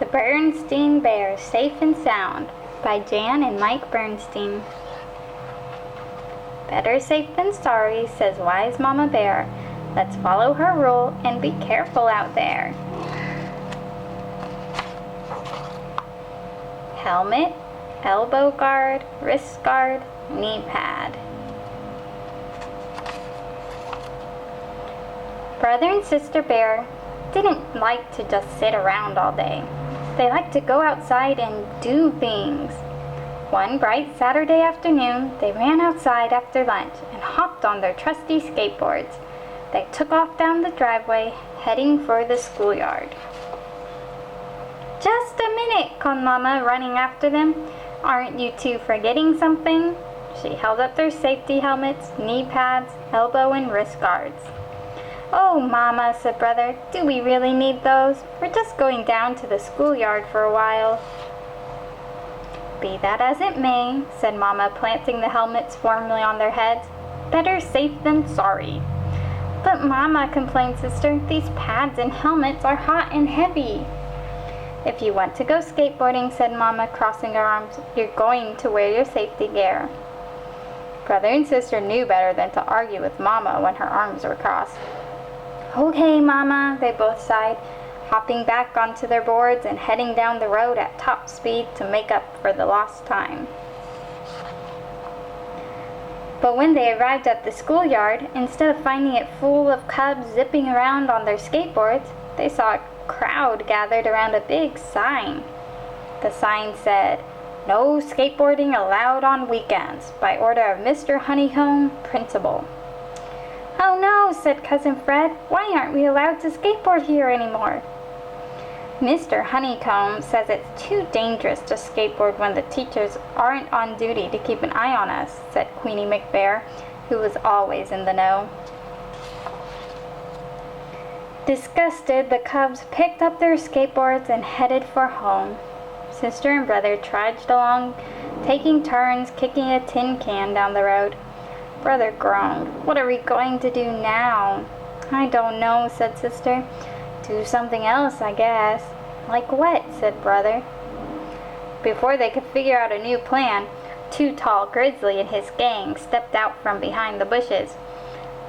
The Berenstain Bears, Safe and Sound by Jan and Mike Berenstain. Better safe than sorry, says wise Mama Bear. Let's follow her rule and be careful out there. Helmet, elbow guard, wrist guard, knee pad. Brother and Sister Bear didn't like to just sit around all day. They liked to go outside and do things. One bright Saturday afternoon, they ran outside after lunch and hopped on their trusty skateboards. They took off down the driveway, heading for the schoolyard. Just a minute, called Mama, running after them. Aren't you two forgetting something? She held up their safety helmets, knee pads, elbow and wrist guards. Oh, Mama, said Brother, do we really need those? We're just going down to the schoolyard for a while. Be that as it may, said Mama, planting the helmets firmly on their heads. Better safe than sorry. But Mama, complained Sister, these pads and helmets are hot and heavy. If you want to go skateboarding, said Mama, crossing her arms, you're going to wear your safety gear. Brother and Sister knew better than to argue with Mama when her arms were crossed. Okay, Mama, they both sighed, hopping back onto their boards and heading down the road at top speed to make up for the lost time. But when they arrived at the schoolyard, instead of finding it full of cubs zipping around on their skateboards, they saw a crowd gathered around a big sign. The sign said, "No skateboarding allowed on weekends, by order of Mr. Honeycomb, Principal." Oh no, said Cousin Fred, why aren't we allowed to skateboard here anymore? Mr. Honeycomb says it's too dangerous to skateboard when the teachers aren't on duty to keep an eye on us, said Queenie McBear, who was always in the know. Disgusted, the cubs picked up their skateboards and headed for home. Sister and brother trudged along, taking turns kicking a tin can down the road. Brother groaned. What are we going to do now? I don't know, said Sister. Do something else, I guess. Like what? Said Brother. Before they could figure out a new plan, Too Tall Grizzly and his gang stepped out from behind the bushes.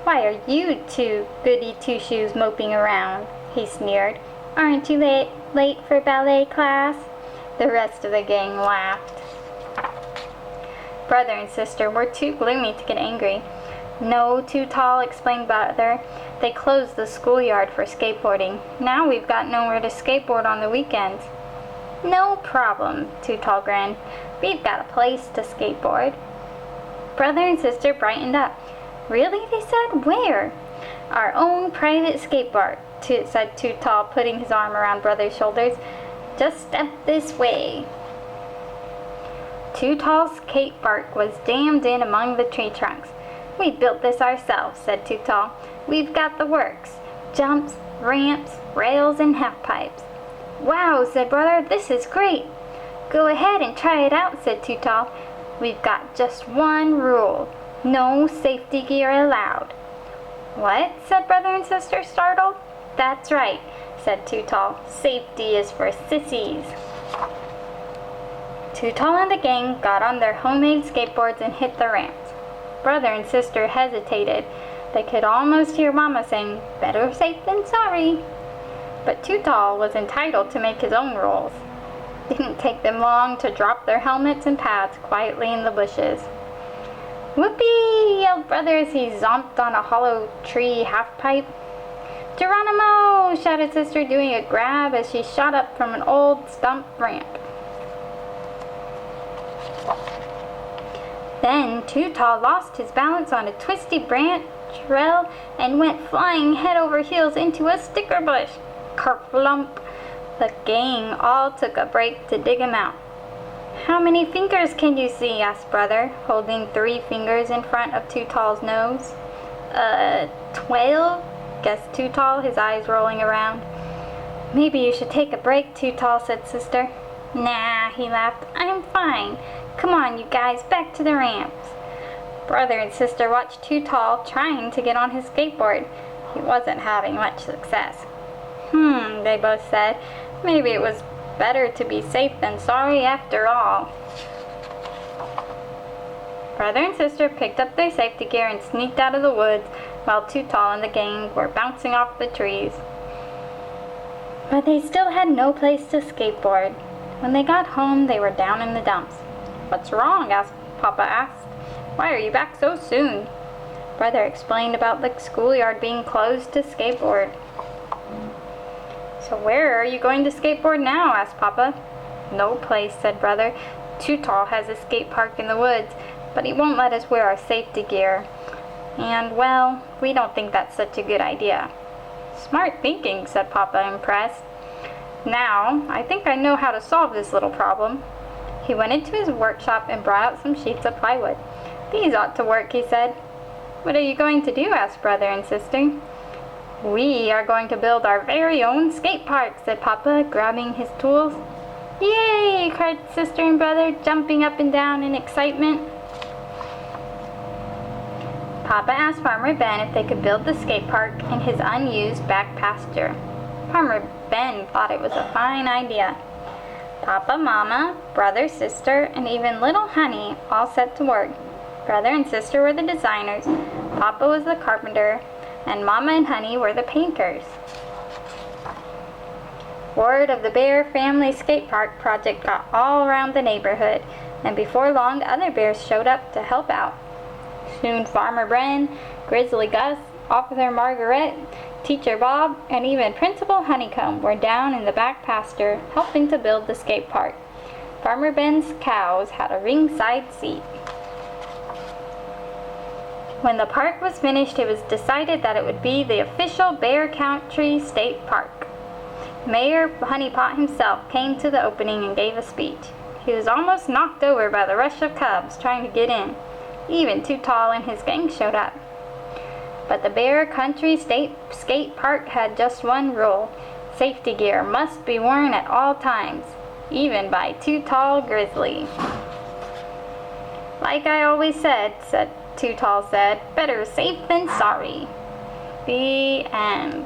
Why are you two goody two-shoes moping around? He sneered. Aren't you late for ballet class? The rest of the gang laughed. Brother and Sister were too gloomy to get angry. No, Too Tall, explained Brother. They closed the schoolyard for skateboarding. Now we've got nowhere to skateboard on the weekends. No problem, Too Tall grinned. We've got a place to skateboard. Brother and Sister brightened up. Really, they said. Where? Our own private skateboard, said Too Tall, putting his arm around Brother's shoulders. Just step this way. Too Tall's skate park was jammed in among the tree trunks. We built this ourselves, said Too Tall. We've got the works. Jumps, ramps, rails, and half-pipes. Wow, said Brother, this is great. Go ahead and try it out, said Too Tall. We've got just one rule. No safety gear allowed. What? Said Brother and Sister, startled. That's right, said Too Tall. Safety is for sissies. Too Tall and the gang got on their homemade skateboards and hit the ramps. Brother and Sister hesitated. They could almost hear Mama saying, better safe than sorry. But Too Tall was entitled to make his own rules. It didn't take them long to drop their helmets and pads quietly in the bushes. Whoopee! Yelled Brother as he zomped on a hollow tree half-pipe. Geronimo! Shouted Sister, doing a grab as she shot up from an old stump ramp. Then Too Tall lost his balance on a twisty branch rail and went flying head over heels into a sticker bush. Kerplump! The gang all took a break to dig him out. How many fingers can you see? Asked Brother, holding 3 fingers in front of Too Tall's nose. 12? Guessed Too Tall, his eyes rolling around. Maybe you should take a break, Too Tall, said Sister. Nah, he laughed. I'm fine. Come on, you guys, back to the ramps. Brother and Sister watched Too Tall trying to get on his skateboard. He wasn't having much success. They both said. Maybe it was Better to be safe than sorry after all. Brother and sister picked up their safety gear and sneaked out of the woods while Too Tall and the gang were bouncing off the trees. But they still had no place to skateboard. When they got home, they were down in the dumps. "What's wrong?" Papa asked. "Why are you back so soon?" Brother explained about the schoolyard being closed to skateboard. "So where are you going to skateboard now?" asked Papa. "No place," said Brother. "Too Tall has a skate park in the woods, but he won't let us wear our safety gear. And, well, we don't think that's such a good idea." "Smart thinking," said Papa, impressed. "Now, I think I know how to solve this little problem." He went into his workshop and brought out some sheets of plywood. "These ought to work," he said. "What are you going to do?" asked Brother and sister. "We are going to build our very own skate park," said Papa, grabbing his tools. "Yay!" cried sister and brother, jumping up and down in excitement. Papa asked Farmer Ben if they could build the skate park in his unused back pasture. Farmer Ben thought it was a fine idea. Papa, Mama, brother, sister, and even little Honey all set to work. Brother and sister were the designers, Papa was the carpenter, and Mama and Honey were the painters. Word of the Bear Family Skate Park project got all around the neighborhood, and before long other bears showed up to help out. Soon Farmer Ben, Grizzly Gus, Officer Margaret, Teacher Bob, and even Principal Honeycomb were down in the back pasture helping to build the skate park. Farmer Ben's cows had a ringside seat. When the park was finished, it was decided that it would be the official Bear Country State Park. Mayor Honeypot himself came to the opening and gave a speech. He was almost knocked over by the rush of cubs trying to get in. Even Too Tall and his gang showed up. But the Bear Country State Skate Park had just one rule. Safety gear must be worn at all times, even by Too Tall Grizzly. "Like I always said," Too Tall said, "better safe than sorry." The end.